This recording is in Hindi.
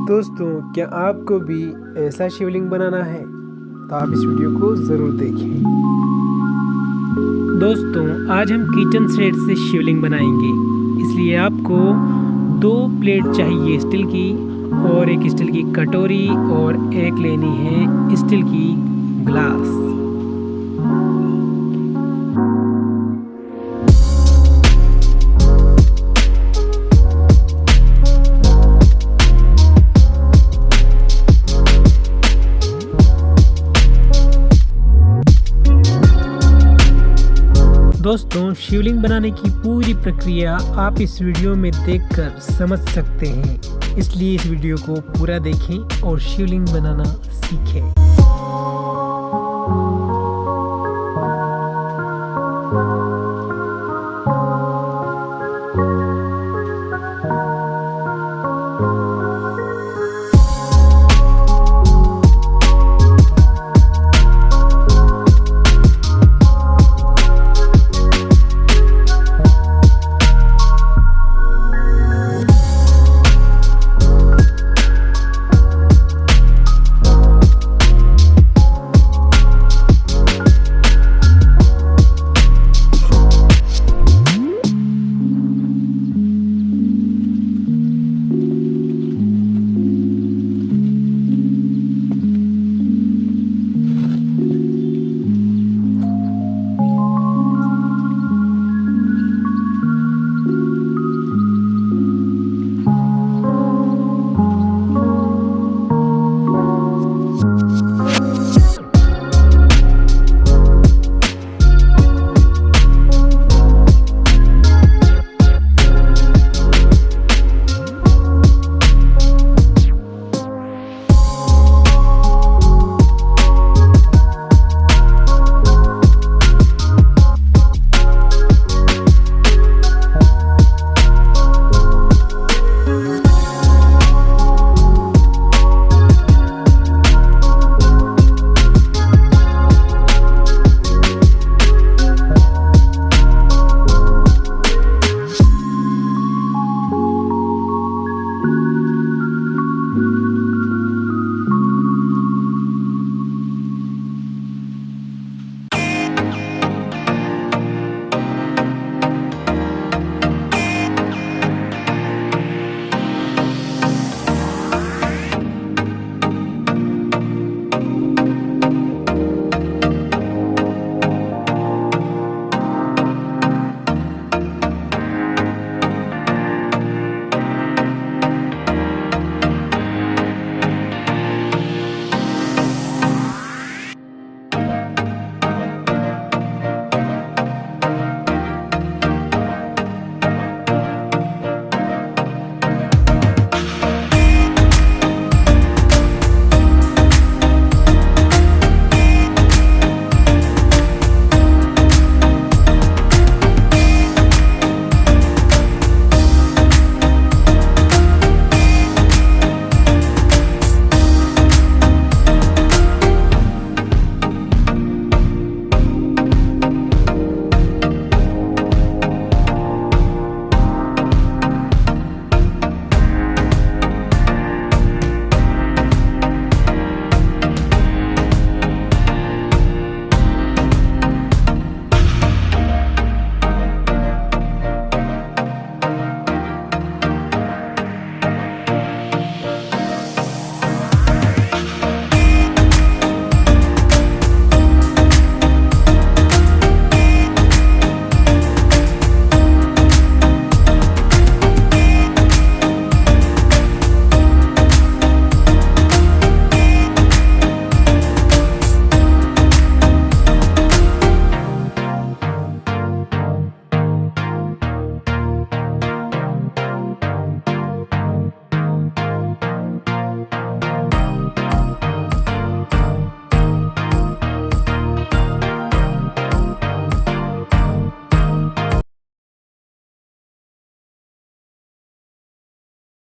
दोस्तों, क्या आपको भी ऐसा शिवलिंग बनाना है तो आप इस वीडियो को ज़रूर देखें। दोस्तों, आज हम किचन सेट से शिवलिंग बनाएंगे, इसलिए आपको 2 प्लेट चाहिए स्टील की और एक स्टील की कटोरी और एक लेनी है स्टील की ग्लास। दोस्तों, शिवलिंग बनाने की पूरी प्रक्रिया आप इस वीडियो में देखकर समझ सकते हैं, इसलिए इस वीडियो को पूरा देखें और शिवलिंग बनाना सीखें।